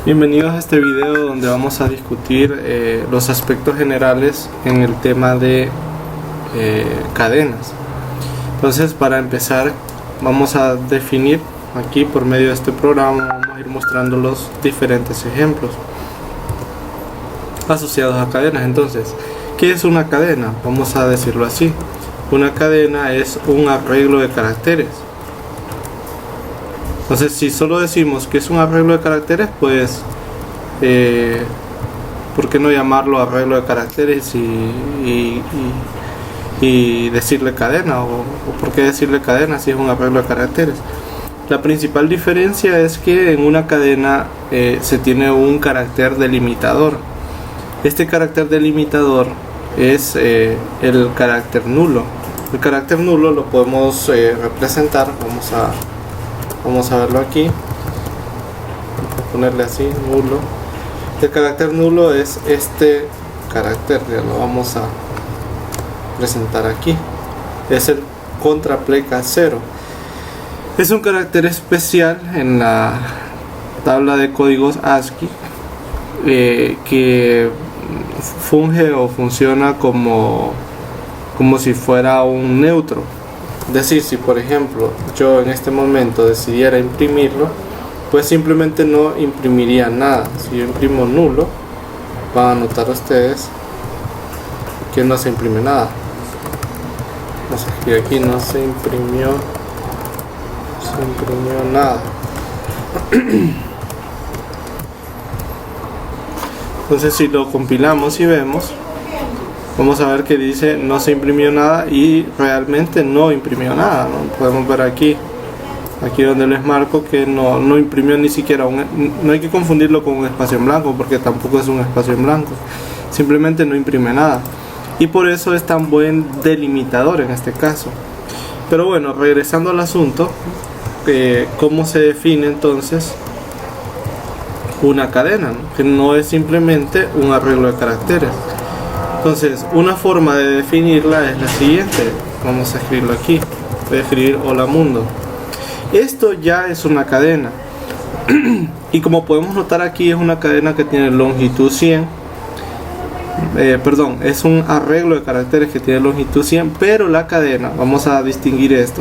Bienvenidos a este video donde vamos a discutir los aspectos generales en el tema de cadenas. Entonces, para empezar, vamos a definir aquí por medio de este programa, vamos a ir mostrando los diferentes ejemplos asociados a cadenas. Entonces, ¿qué es una cadena? Vamos a decirlo así: una cadena es un arreglo de caracteres. Entonces, si solo decimos que es un arreglo de caracteres, pues ¿por qué no llamarlo arreglo de caracteres y decirle cadena? ¿O por qué decirle cadena si es un arreglo de caracteres? La principal diferencia es que en una cadena se tiene un carácter delimitador. Este carácter delimitador es el carácter nulo. El carácter nulo lo podemos representar. Vamos a verlo aquí. Vamos a ponerle así, nulo. El carácter nulo es este carácter, ya lo vamos a presentar aquí. Es el contrapleca 0. Es un carácter especial en la tabla de códigos ASCII que funge o funciona como si fuera un neutro. Es decir, si por ejemplo yo en este momento decidiera imprimirlo, pues simplemente no imprimiría nada. Si yo imprimo nulo, van a notar ustedes que no se imprime nada. Vamos a escribir aquí: no se imprimió nada. Entonces, si lo compilamos y vemos, vamos a ver que dice no se imprimió nada y realmente no imprimió nada, ¿no? Podemos ver aquí donde les marco que no imprimió ni siquiera no hay que confundirlo con un espacio en blanco, porque tampoco es un espacio en blanco, simplemente no imprime nada, y por eso es tan buen delimitador en este caso. Pero bueno, regresando al asunto, ¿cómo se define entonces una cadena, ¿no? Que no es simplemente un arreglo de caracteres. Entonces, una forma de definirla es la siguiente. Vamos a escribirlo aquí. Voy a escribir hola mundo. Esto ya es una cadena. Y como podemos notar aquí, es una cadena que tiene longitud 100. Es un arreglo de caracteres que tiene longitud 100, pero la cadena, vamos a distinguir esto,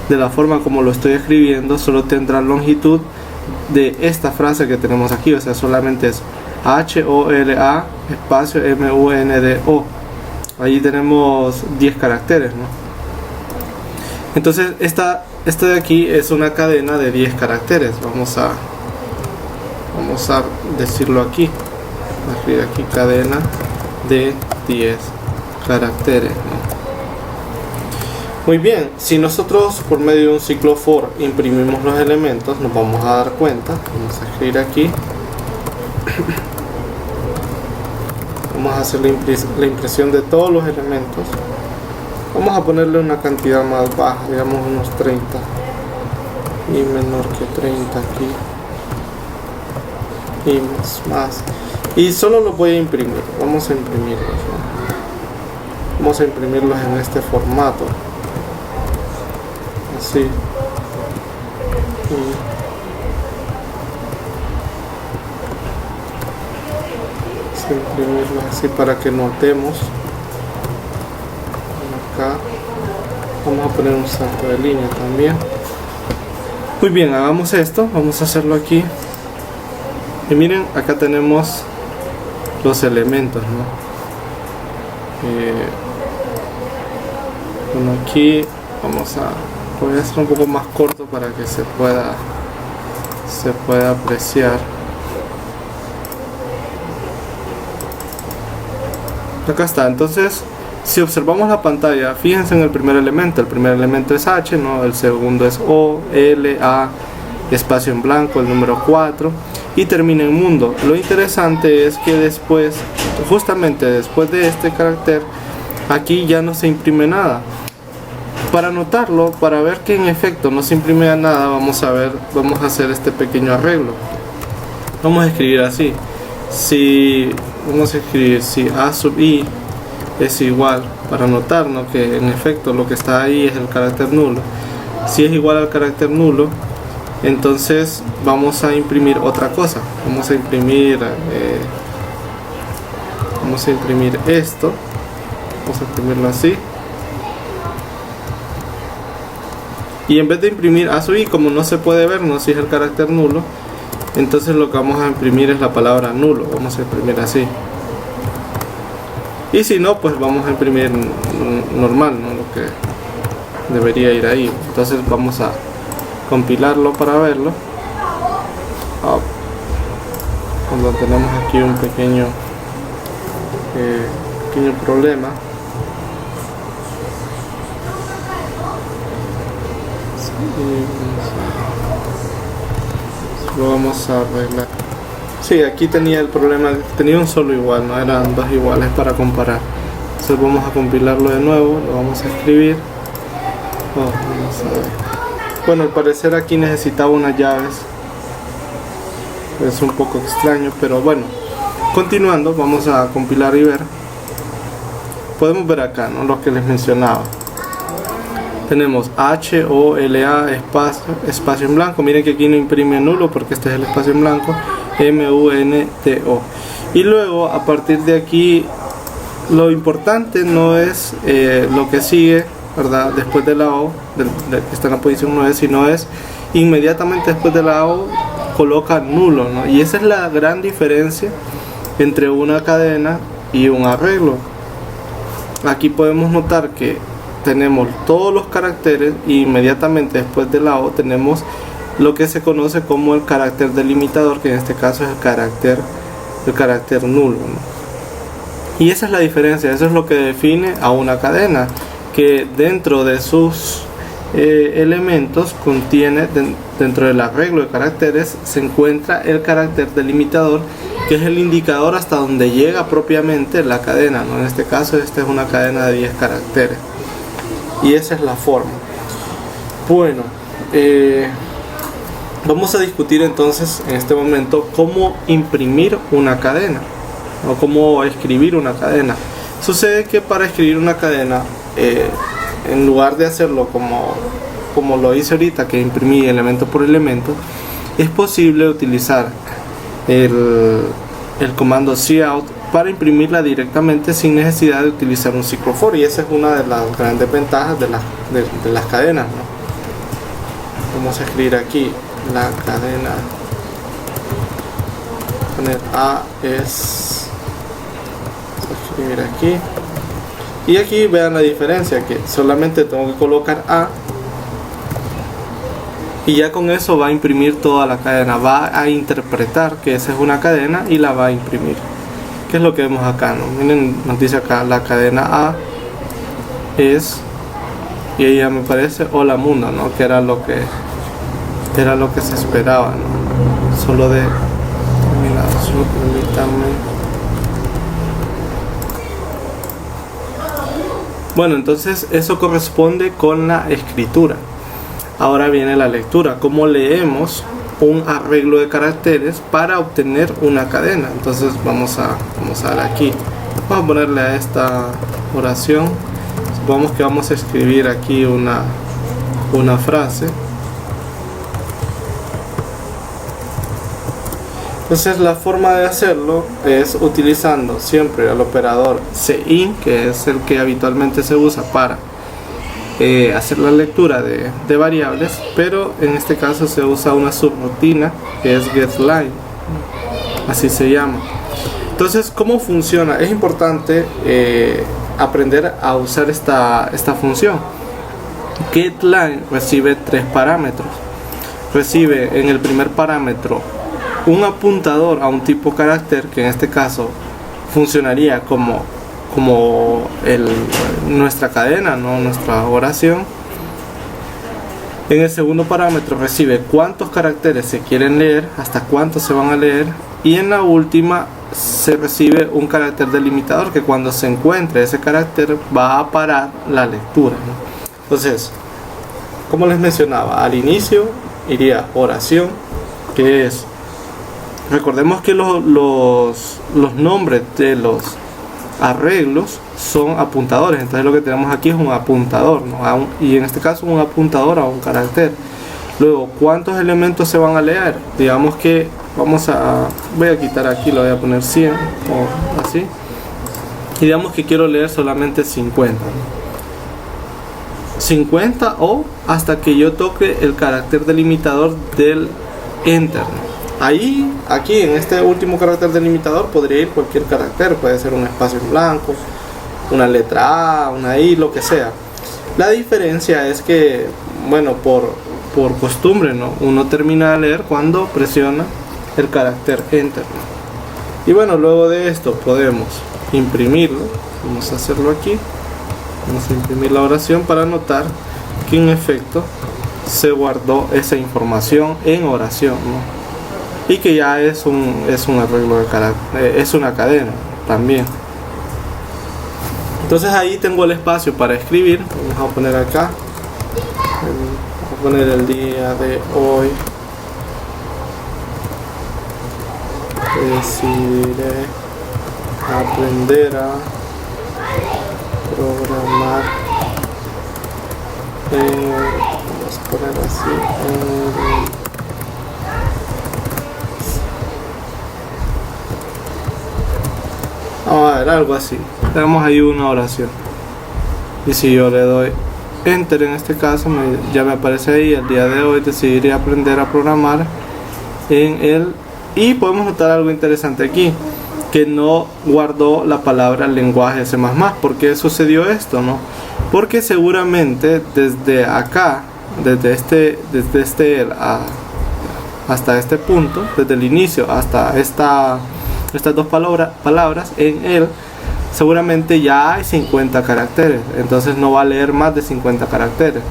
de la forma como lo estoy escribiendo, solo tendrá longitud de esta frase que tenemos aquí, o sea, solamente es HOLA espacio MUNDO. Allí tenemos 10 caracteres, ¿no? Entonces esta de aquí es una cadena de 10 caracteres. Vamos a decirlo aquí. Voy a escribir aquí cadena de 10 caracteres, ¿no? Muy bien, si nosotros por medio de un ciclo for imprimimos los elementos, nos vamos a dar cuenta. Vamos a escribir aquí. Vamos a hacer la impresión de todos los elementos. Vamos a ponerle una cantidad más baja, digamos unos 30 y menor que 30 aquí y más. Y solo los voy a imprimir. Vamos a imprimirlos, ¿no? Vamos a imprimirlos en este formato, así. Imprimirlo así para que notemos. Acá vamos a poner un salto de línea también. Muy bien, hagamos esto. Vamos a hacerlo aquí. Y miren, acá tenemos los elementos, ¿no? Bueno, aquí voy a hacer un poco más corto para que se pueda apreciar. Acá está. Entonces, si observamos la pantalla, fíjense en el primer elemento. El primer elemento es H, ¿no? El segundo es O, L, A, espacio en blanco, el número 4, y termina en mundo. Lo interesante es que después, justamente después de este carácter, aquí ya no se imprime nada. Para notarlo, para ver que en efecto no se imprime nada, vamos a hacer este pequeño arreglo. Vamos a escribir así. Vamos a escribir si A sub I es igual, para notar, ¿no?, que en efecto lo que está ahí es el carácter nulo. Si es igual al carácter nulo, Entonces vamos a imprimir otra cosa. Vamos a imprimir esto. Vamos a imprimirlo así. Y en vez de imprimir azul, como no se puede ver, no si es el carácter nulo, entonces lo que vamos a imprimir es la palabra nulo. Vamos a imprimir así. Y si no, pues vamos a imprimir normal, ¿no? Lo que debería ir ahí. Entonces vamos a compilarlo para verlo. Cuando tenemos aquí un pequeño problema. Lo vamos a arreglar. Sí, aquí tenía el problema, tenía un solo igual, no eran dos iguales para comparar. Entonces vamos a compilarlo de nuevo, lo vamos a escribir. Vamos a ver. Bueno, al parecer aquí necesitaba unas llaves. Es un poco extraño, pero bueno. Continuando, vamos a compilar y ver. Podemos ver acá, ¿no? Lo que les mencionaba. Tenemos HOLA espacio en blanco. Miren que aquí no imprime nulo porque este es el espacio en blanco. MUNTO. Y luego a partir de aquí lo importante no es lo que sigue, ¿verdad? Después de la O, que está en la posición 9, sino es inmediatamente después de la O coloca nulo, ¿no? Y esa es la gran diferencia entre una cadena y un arreglo. Aquí podemos notar que tenemos todos los caracteres y inmediatamente después de la O tenemos lo que se conoce como el carácter delimitador, que en este caso es el carácter nulo, ¿no? Y esa es la diferencia, eso es lo que define a una cadena, que dentro de sus elementos contiene, dentro del arreglo de caracteres, se encuentra el carácter delimitador, que es el indicador hasta donde llega propiamente la cadena, ¿no? En este caso esta es una cadena de 10 caracteres. Y esa es la forma. Bueno, vamos a discutir entonces en este momento cómo imprimir una cadena o cómo escribir una cadena. Sucede que para escribir una cadena, en lugar de hacerlo como lo hice ahorita, que imprimí elemento por elemento, es posible utilizar el comando cout para imprimirla directamente sin necesidad de utilizar un ciclo for, y esa es una de las grandes ventajas de las cadenas, ¿no? Vamos a escribir aquí la cadena, poner A es, vamos a escribir aquí, y aquí vean la diferencia, que solamente tengo que colocar A y ya con eso va a imprimir toda la cadena, va a interpretar que esa es una cadena y la va a imprimir. ¿Qué es lo que vemos acá, no? Miren, nos dice acá la cadena A es, y ella me parece hola mundo, ¿no? Que era lo que se esperaba, ¿no? Solo de terminación, permítanme. Bueno, entonces eso corresponde con la escritura. Ahora viene la lectura, cómo leemos un arreglo de caracteres para obtener una cadena. Entonces vamos a dar aquí, vamos a ponerle a esta oración, supongamos que vamos a escribir aquí una frase. Entonces la forma de hacerlo es utilizando siempre el operador cin, que es el que habitualmente se usa para hacer la lectura de variables, pero en este caso se usa una subrutina que es getLine, así se llama. Entonces, ¿cómo funciona? Es importante aprender a usar esta función. getLine recibe 3 parámetros. Recibe en el primer parámetro un apuntador a un tipo carácter, que en este caso funcionaría como nuestra cadena, no nuestra oración. En el segundo parámetro recibe cuántos caracteres se quieren leer, hasta cuántos se van a leer, y en la última se recibe un carácter delimitador, que cuando se encuentre ese carácter va a parar la lectura, ¿no? Entonces, como les mencionaba, al inicio iría oración, que es, recordemos que los nombres de los arreglos son apuntadores, entonces lo que tenemos aquí es un apuntador, ¿no? Y en este caso un apuntador a un carácter. Luego, ¿cuántos elementos se van a leer? Digamos que voy a quitar aquí, lo voy a poner 100 o así. Y digamos que quiero leer solamente 50. 50 o hasta que yo toque el carácter delimitador del Enter. Aquí en este último carácter delimitador podría ir cualquier carácter, puede ser un espacio en blanco, una letra A, una I, lo que sea. La diferencia es que, bueno, por costumbre, ¿no? Uno termina de leer cuando presiona el carácter Enter. Y bueno, luego de esto podemos imprimirlo. Vamos a hacerlo aquí. Vamos a imprimir la oración para notar que en efecto se guardó esa información en oración, ¿no? Y que ya es un arreglo de carácter, es una cadena también. Entonces ahí tengo el espacio para escribir. Vamos a poner acá, vamos a poner el día de hoy. Decidiré aprender a programar vamos a poner así, vamos a ver, algo así. Tenemos ahí una oración y si yo le doy Enter en este caso ya me aparece ahí: el día de hoy decidiré aprender a programar en el... Y podemos notar algo interesante aquí, que no guardó la palabra lenguaje C++. ¿Por qué sucedió esto, no? Porque seguramente desde acá, desde este hasta este punto, desde el inicio hasta estas dos palabras, en él seguramente ya hay 50 caracteres, entonces no va a leer más de 50 caracteres.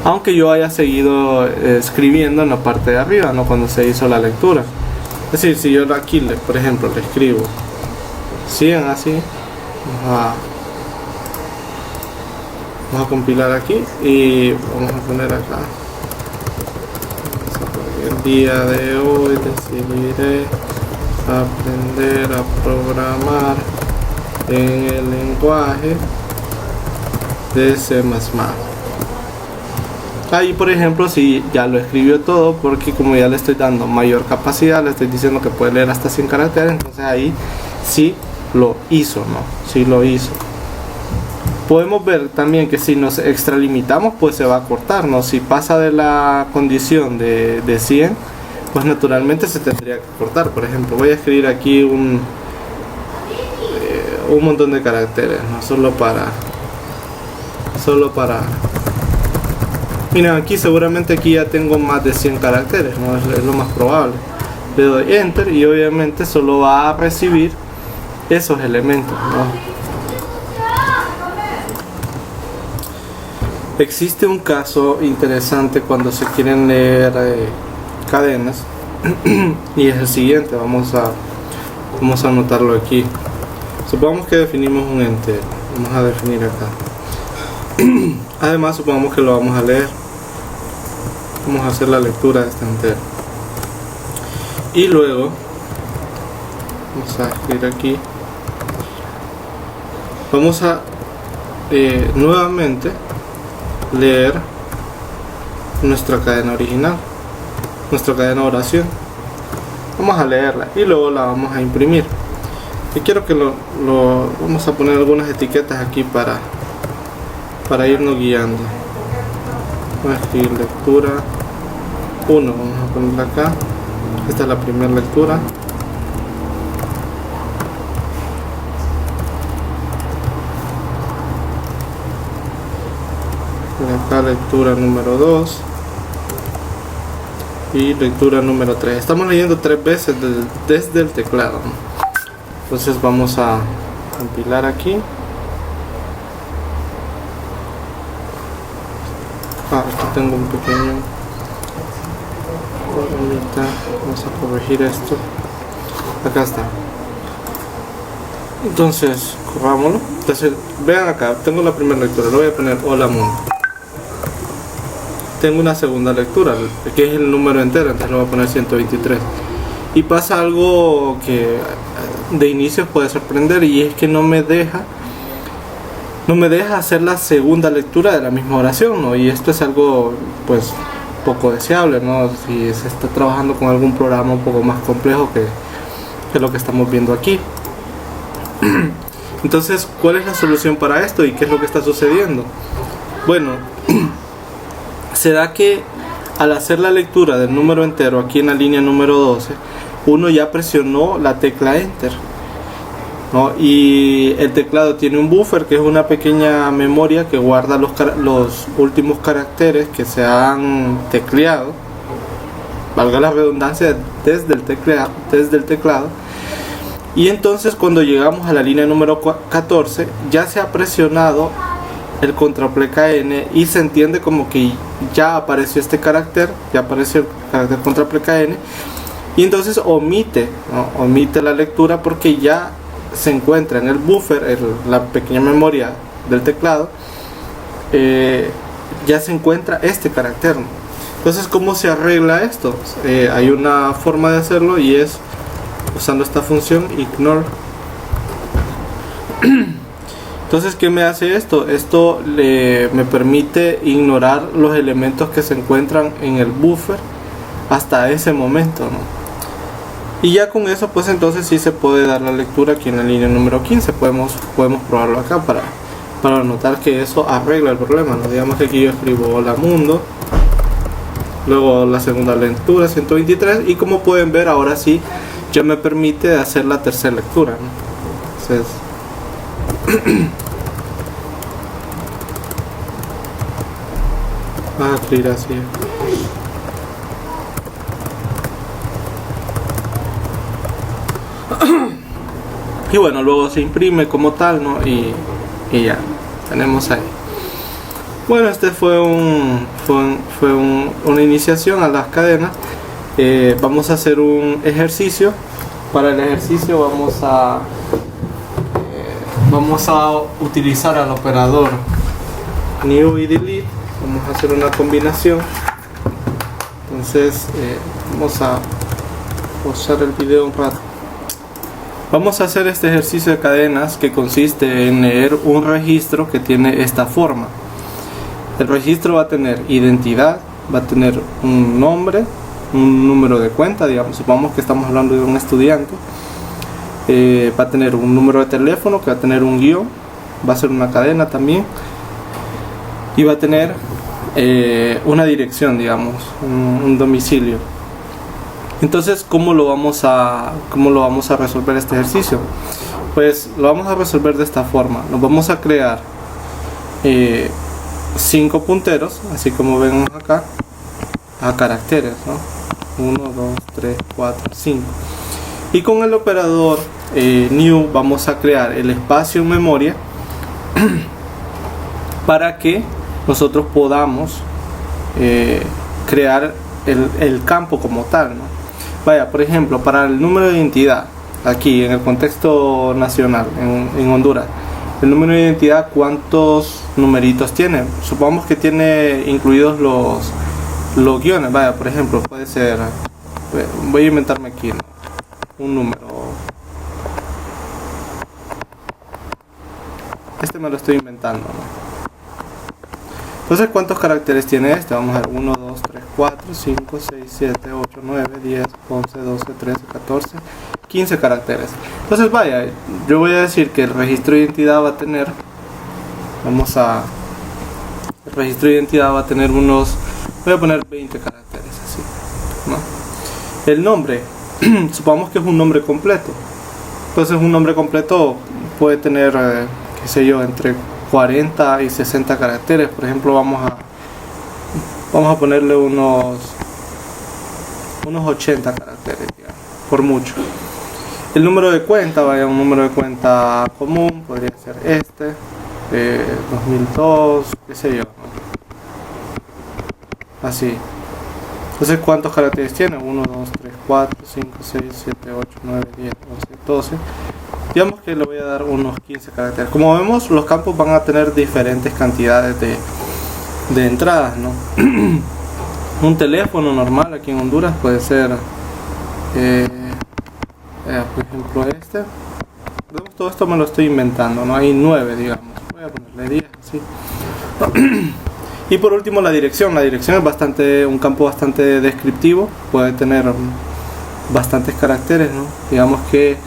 Aunque yo haya seguido escribiendo en la parte de arriba, ¿no? Cuando se hizo la lectura. Es decir, si yo aquí, por ejemplo, le escribo 100 así, vamos a compilar aquí y vamos a poner acá: el día de hoy decidiré aprender a programar en el lenguaje de C++. Ahí, por ejemplo, si ya lo escribió todo, porque como ya le estoy dando mayor capacidad, le estoy diciendo que puede leer hasta 100 caracteres, entonces ahí sí lo hizo, ¿no? Sí lo hizo. Podemos ver también que si nos extralimitamos, pues se va a cortar, ¿no? Si pasa de la condición de 100, pues naturalmente se tendría que cortar. Por ejemplo, voy a escribir aquí un montón de caracteres, ¿no? Solo para miren, aquí seguramente aquí ya tengo más de 100 caracteres, ¿no? Es lo más probable. Le doy Enter y obviamente solo va a recibir esos elementos, ¿no? Existe un caso interesante cuando se quieren leer cadenas y es el siguiente. Vamos a anotarlo aquí. Supongamos que definimos un entero. Vamos a definir acá. Además, supongamos que lo vamos a leer. Vamos a hacer la lectura de este entero. Y luego vamos a escribir aquí. Vamos a nuevamente leer nuestra cadena original, nuestra cadena oración. Vamos a leerla y luego la vamos a imprimir. Y quiero que vamos a poner algunas etiquetas aquí para irnos guiando. Vamos a escribir lectura 1, vamos a ponerla acá. Esta es la primera lectura. Acá lectura número 2 y lectura número 3. Estamos leyendo 3 veces desde el teclado. Entonces vamos a compilar aquí. Aquí tengo un pequeño problemita. Vamos a corregir esto. Acá está. Entonces, corrámoslo. Entonces, vean acá, tengo la primera lectura. Le voy a poner hola mundo. Tengo una segunda lectura, que es el número entero, entonces le voy a poner 123. Y pasa algo que de inicio puede sorprender, y es que no me deja no me deja hacer la segunda lectura de la misma oración, ¿no? Y esto es algo pues poco deseable, ¿no? Si se está trabajando con algún programa un poco más complejo que lo que estamos viendo aquí. Entonces, ¿cuál es la solución para esto y qué es lo que está sucediendo? Bueno, se da que al hacer la lectura del número entero aquí en la línea número 12, uno ya presionó la tecla Enter, ¿no? Y el teclado tiene un buffer, que es una pequeña memoria que guarda los últimos caracteres que se han tecleado, valga la redundancia, desde el teclado. Y entonces cuando llegamos a la línea número 14 ya se ha presionado el contraPLK-N y se entiende como que ya apareció este carácter, ya apareció el carácter contraPLK-N, y entonces omite la lectura porque ya se encuentra en el buffer, la pequeña memoria del teclado, ya se encuentra este carácter. Entonces, ¿cómo se arregla esto? Hay una forma de hacerlo y es usando esta función ignore. Entonces, ¿qué me hace esto? Esto me permite ignorar los elementos que se encuentran en el buffer hasta ese momento, ¿no? Y ya con eso, pues entonces sí se puede dar la lectura aquí en la línea número 15. Podemos probarlo acá para notar que eso arregla el problema, ¿no? Digamos que aquí yo escribo hola mundo, luego la segunda lectura 123, y como pueden ver ahora sí ya me permite hacer la tercera lectura, ¿no? Entonces va a escribir así. Y bueno, luego se imprime como tal, ¿no? Y ya tenemos ahí. Bueno, este fue una iniciación a las cadenas. Vamos a hacer un ejercicio. Para el ejercicio vamos a utilizar al operador new y delete. Vamos a hacer una combinación. Entonces vamos a pausar el video un rato. Vamos a hacer este ejercicio de cadenas que consiste en leer un registro que tiene esta forma. El registro va a tener identidad, va a tener un nombre, un número de cuenta, digamos, supongamos que estamos hablando de un estudiante. Va a tener un número de teléfono que va a tener un guión, va a ser una cadena también, y va a tener una dirección, digamos, un domicilio. Entonces, ¿cómo lo vamos a resolver este ejercicio? Pues lo vamos a resolver de esta forma. Nos vamos a crear 5 punteros, así como vemos acá, a caracteres, ¿no? 1, 2, 3, 4, 5. Y con el operador new vamos a crear el espacio en memoria para que nosotros podamos crear el campo como tal, ¿no? Vaya, por ejemplo, para el número de identidad, aquí en el contexto nacional, en Honduras, el número de identidad, ¿cuántos numeritos tiene? Supongamos que tiene incluidos los guiones. Vaya, por ejemplo, puede ser, voy a inventarme aquí, ¿no? Un número, este me lo estoy inventando, ¿no? Entonces, ¿cuántos caracteres tiene este? Vamos a ver, 1, 2, 3, 4, 5, 6, 7, 8, 9, 10, 11, 12, 13, 14, 15 caracteres. Entonces, vaya, yo voy a decir que el registro de identidad va a tener, el registro de identidad va a tener voy a poner 20 caracteres, así, ¿no? El nombre, supongamos que es un nombre completo. Entonces, un nombre completo puede tener, qué sé yo, entre 40 y 60 caracteres. Por ejemplo, vamos a ponerle unos 80 caracteres, digamos, por mucho. El número de cuenta, vaya, un número de cuenta común, podría ser este, 2002, qué sé yo, así. Entonces, ¿cuántos caracteres tiene? 1, 2, 3, 4, 5, 6, 7, 8, 9, 10, 11, 12. Digamos que le voy a dar unos 15 caracteres. Como vemos, los campos van a tener diferentes cantidades de entradas, ¿no? Un teléfono normal aquí en Honduras puede ser, por ejemplo, este. Todo esto me lo estoy inventando, ¿no? Hay 9, digamos. voy a ponerle 10 así. Y por último la dirección. La dirección es un campo bastante descriptivo, puede tener bastantes caracteres, ¿no? Digamos que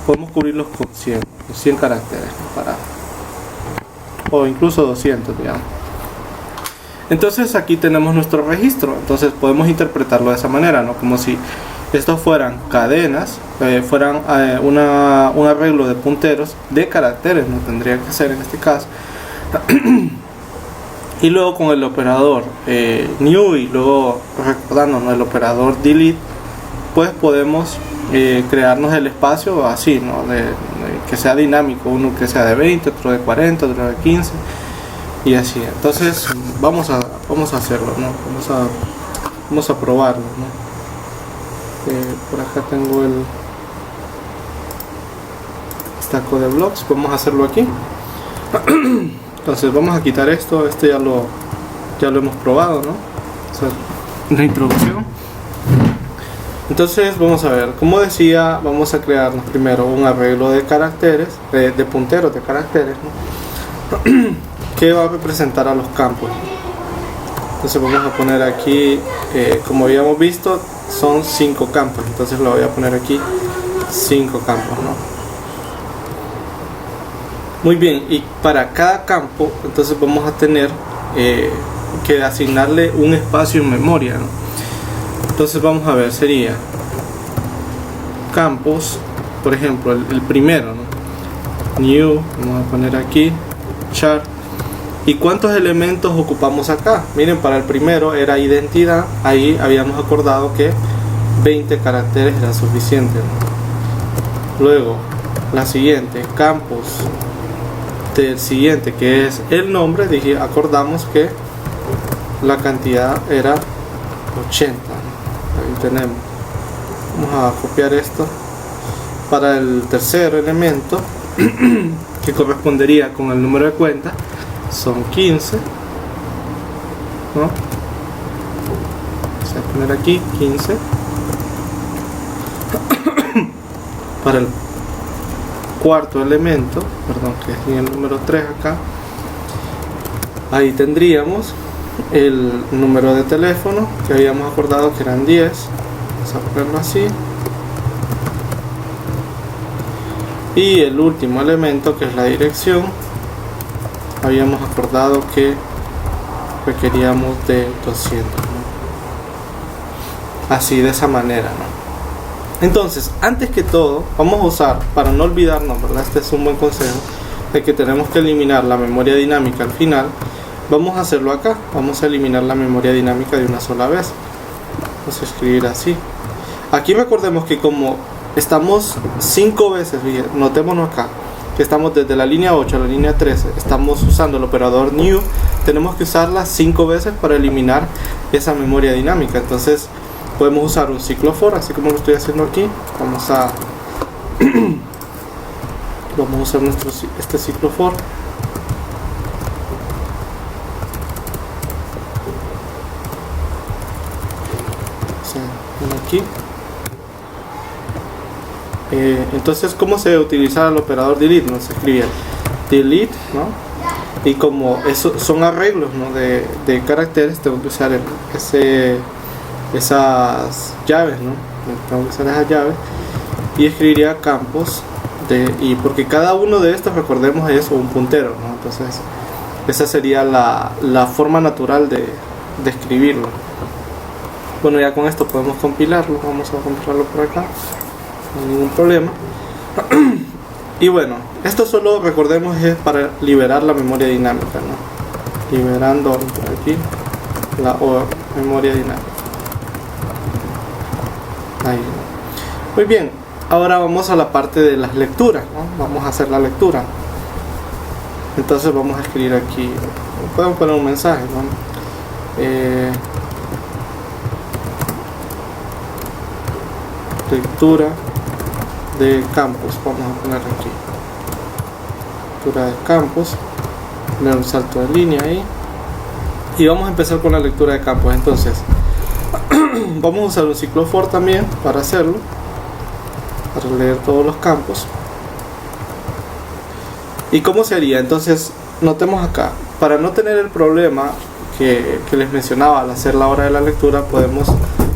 podemos cubrirlos con 100 caracteres, ¿no? O incluso 200, digamos. Entonces aquí tenemos nuestro registro. Entonces podemos interpretarlo de esa manera, ¿no? Como si estos fueran cadenas, fueran un arreglo de punteros de caracteres, no tendría que ser en este caso. Y luego con el operador new y luego recordándonos el operador delete, pues podemos crearnos el espacio así, ¿no? Que sea dinámico, uno que sea de 20, otro de 40, otro de 15 y así. Entonces vamos a hacerlo, ¿no? Vamos a probarlo, ¿no? Por acá tengo el stack de blocks, vamos a hacerlo aquí. Entonces vamos a quitar esto ya lo hemos probado, ¿no? O sea, la introducción. Entonces vamos a ver, como decía, vamos a crearnos primero un arreglo de caracteres, de punteros de caracteres, ¿no? Que va a representar a los campos. Entonces vamos a poner aquí, como habíamos visto, son 5 campos, entonces lo voy a poner aquí 5 campos, ¿no? Muy bien, y para cada campo entonces vamos a tener que asignarle un espacio en memoria, ¿no? Entonces vamos a ver, sería campos, por ejemplo el primero, ¿no? New, vamos a poner aquí char. ¿Y cuántos elementos ocupamos acá? Miren, para el primero era identidad, ahí habíamos acordado que 20 caracteres era suficiente, ¿no? Luego la siguiente, campos del siguiente, que es el nombre, acordamos que la cantidad era 80, ¿no? Ahí tenemos. Vamos a copiar esto para el tercer elemento que correspondería con el número de cuenta, son 15, ¿no? Vamos a poner aquí 15. Para el cuarto elemento, perdón, que es el número 3 acá, ahí tendríamos el número de teléfono que habíamos acordado que eran 10. Vamos a ponerlo así. Y el último elemento, que es la dirección, habíamos acordado que requeríamos de 200, ¿no? Así, de esa manera, ¿no? Entonces, antes que todo, vamos a usar, para no olvidarnos, ¿verdad? Este es un buen consejo, de que tenemos que eliminar la memoria dinámica al final. Vamos a hacerlo acá, vamos a eliminar la memoria dinámica de una sola vez. Vamos a escribir así. Aquí recordemos que como estamos 5 veces, notémonos acá, que estamos desde la línea 8 a la línea 13, estamos usando el operador new, tenemos que usarla 5 veces para eliminar esa memoria dinámica. Entonces podemos usar un ciclo for, así como lo estoy haciendo aquí. Vamos a usar este ciclo for. Aquí. Entonces, ¿cómo se utilizaba el operador delete? ¿No? Se escribía delete, ¿no? Y como eso son arreglos, ¿no? de caracteres, tengo que usar esas llaves, ¿no? Tengo que usar esas llaves y escribiría campos y porque cada uno de estos, recordemos, es un puntero, ¿no? Entonces esa sería la forma natural de escribirlo. Bueno, ya con esto podemos compilarlo. Vamos a compilarlo por acá, no hay ningún problema. Y bueno, esto solo, recordemos, es para liberar la memoria dinámica, ¿no? Liberando por aquí la memoria dinámica. Ahí. Muy bien, ahora vamos a la parte de las lecturas, ¿no? Vamos a hacer la lectura. Entonces vamos a escribir aquí, podemos poner un mensaje, ¿no? Lectura de campos, vamos a poner aquí lectura de campos, poner un salto de línea ahí y vamos a empezar con la lectura de campos. Entonces vamos a usar un ciclo for también para hacerlo, para leer todos los campos. ¿Y cómo sería? Entonces, notemos acá, para no tener el problema que les mencionaba al hacer la hora de la lectura, podemos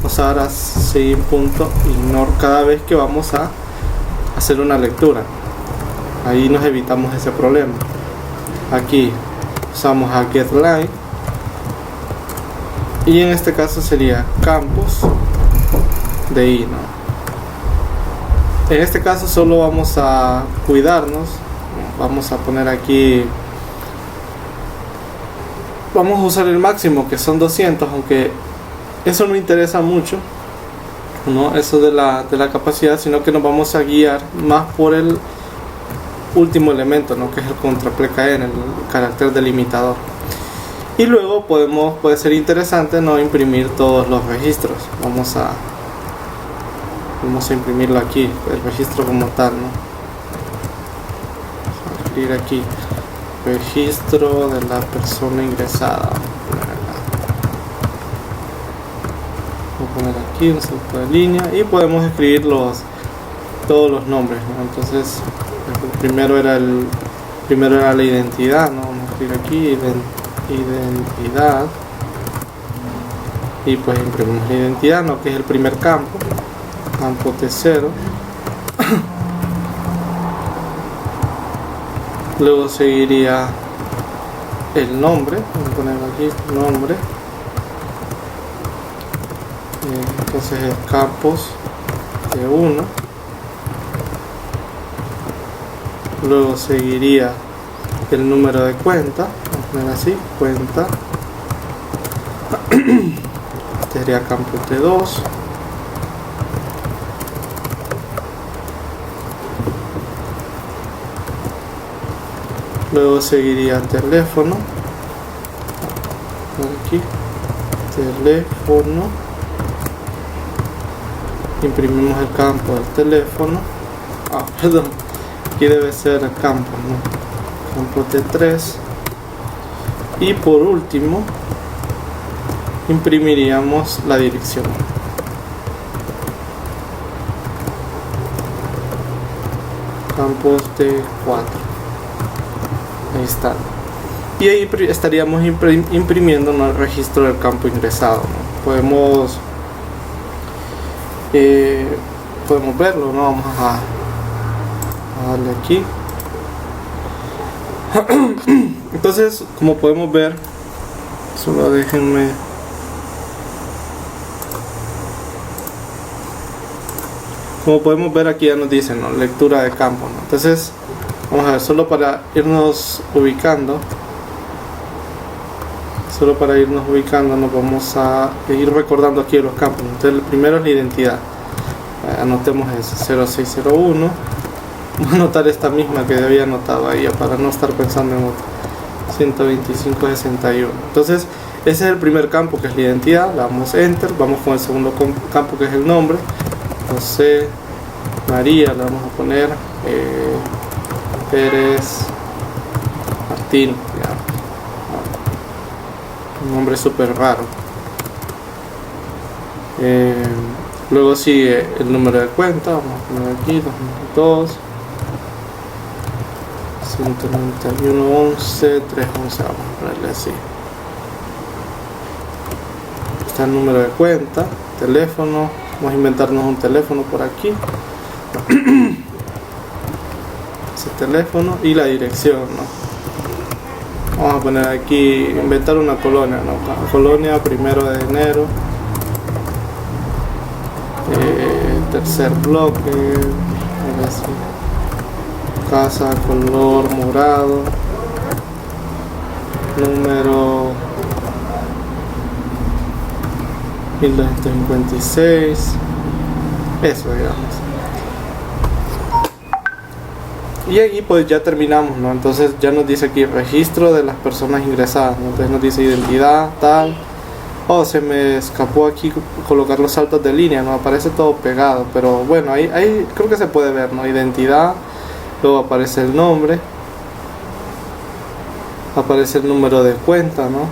usar así punto ignore cada vez que vamos a hacer una lectura. Ahí nos evitamos ese problema. Aquí usamos a getLine y en este caso sería campus de i, ¿no? En este caso solo vamos a cuidarnos, vamos a poner aquí, vamos a usar el máximo que son 200, aunque eso no interesa mucho, ¿no? Eso de la capacidad, sino que nos vamos a guiar más por el último elemento, ¿no? Que es el contra-pkn, el carácter delimitador. Y luego puede ser interesante no imprimir todos los registros. Vamos a imprimirlo aquí, el registro como tal, ¿no? Vamos a escribir aquí registro de la persona ingresada. Voy a poner aquí un salto de línea y podemos escribir todos los nombres, ¿no? Entonces el primero era la identidad, ¿no? Vamos a escribir aquí identidad y pues imprimimos la identidad, ¿no? Que es el primer campo T0. Luego seguiría el nombre, vamos a poner aquí nombre. Entonces el campus de 1. Luego seguiría el número de cuenta, vamos a poner así, cuenta. Este sería campus de 2. Luego seguiría teléfono, por aquí, teléfono, imprimimos el campo del teléfono, perdón, aquí debe ser el campo, ¿no? Campo T3, y por último imprimiríamos la dirección. Campos T4. Ahí está. Y ahí estaríamos imprimiendo, ¿no? El registro del campo ingresado, ¿no? Podemos verlo, ¿no? Vamos a darle aquí. Entonces, como podemos ver, solo déjenme. Como podemos ver aquí ya nos dice, ¿no? Lectura de campo, ¿no? Entonces vamos a ver, solo para irnos ubicando, nos vamos a ir recordando aquí los campos. Entonces el primero es la identidad, anotemos ese 0601, voy a anotar esta misma que había anotado ahí para no estar pensando en otra, 12561. Entonces ese es el primer campo, que es la identidad, le damos enter, vamos con el segundo campo, que es el nombre, José María, le vamos a poner Pérez Martín, ya. Un nombre súper raro. Luego sigue el número de cuenta, vamos a poner aquí 2002 191 11 311, vamos a ponerle así. Está el número de cuenta, teléfono, vamos a inventarnos un teléfono por aquí. Ese teléfono y la dirección, ¿no? Vamos a poner aquí, inventar una colonia, ¿no? Colonia 1 de enero, tercer bloque, así. Casa color morado, número 1256, eso, digamos. Y aquí pues ya terminamos, ¿no? Entonces ya nos dice aquí registro de las personas ingresadas, ¿no? Entonces nos dice identidad, tal. Oh, se me escapó aquí colocar los saltos de línea, ¿no? Aparece todo pegado, pero bueno, ahí creo que se puede ver, ¿no? Identidad, luego aparece el nombre, aparece el número de cuenta, ¿no?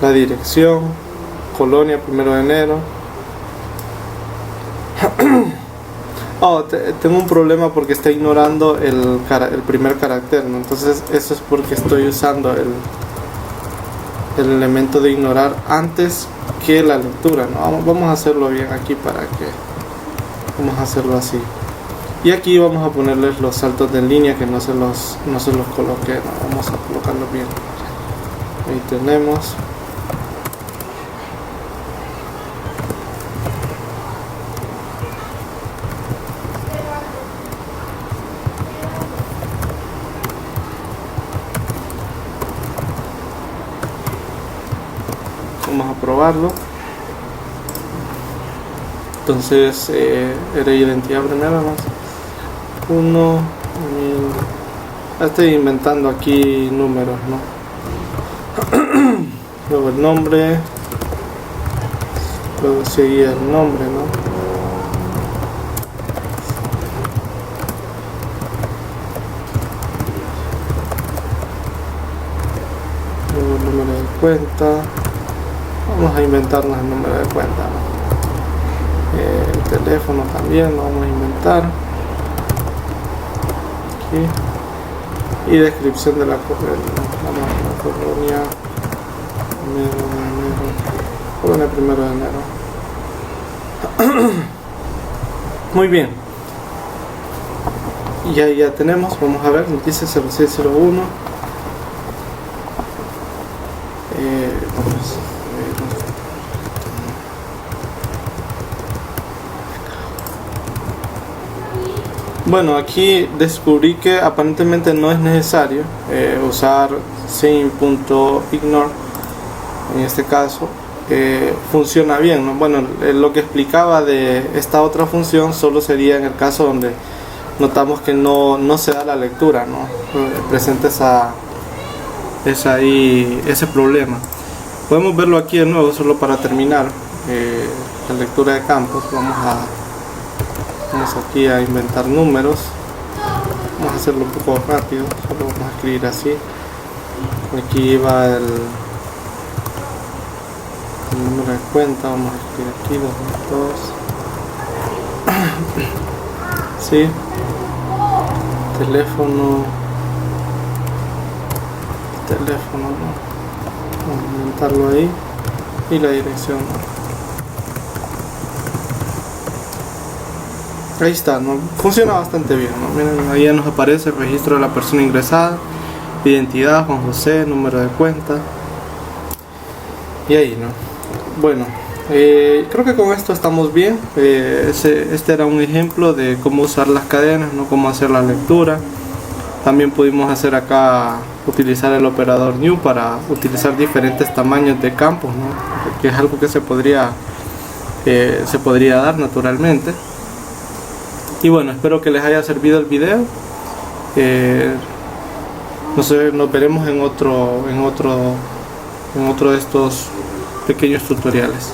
La dirección, colonia 1 de enero. Oh, tengo un problema porque está ignorando el primer carácter, ¿no? Entonces eso es porque estoy usando el elemento de ignorar antes que la lectura, ¿no? Vamos a hacerlo bien aquí vamos a hacerlo así. Y aquí vamos a ponerles los saltos de línea que no se los coloqué, ¿no? Vamos a colocarlo bien. Ahí tenemos. Vamos a probarlo. Entonces era identidad primero, más 1 estoy inventando aquí números, ¿no? Luego el nombre, luego seguía el nombre, ¿no? Luego el número de cuenta. Vamos a inventarnos el número de cuenta, ¿no? El teléfono también lo vamos a inventar aquí. Y descripción de la colonia colonia 1 de enero. Muy bien, ya tenemos. Vamos a ver, nos dice 0601. Vamos. Bueno, aquí descubrí que aparentemente no es necesario usar sim.ignore. En este caso funciona bien, ¿no? Bueno, lo que explicaba de esta otra función solo sería en el caso donde notamos que no se da la lectura, ¿no? Presenta ese problema. Podemos verlo aquí de nuevo, solo para terminar la lectura de campos. Vamos aquí a inventar números. Vamos a hacerlo un poco rápido, solo vamos a escribir así. Aquí va el número de cuenta, vamos a escribir aquí 222. Sí. Teléfono, ¿no? Vamos a inventarlo ahí. Y la dirección, ¿no? Ahí está, ¿no? Funciona bastante bien, ¿no? Miren, ahí ya nos aparece el registro de la persona ingresada, identidad, Juan José, número de cuenta. Y ahí, ¿no? Bueno, creo que con esto estamos bien. Este era un ejemplo de cómo usar las cadenas, ¿no? Cómo hacer la lectura. También pudimos hacer acá, utilizar el operador new para utilizar diferentes tamaños de campos, ¿no? Que es algo que se podría dar naturalmente. Y bueno, espero que les haya servido el video. Nos veremos en otro de estos pequeños tutoriales.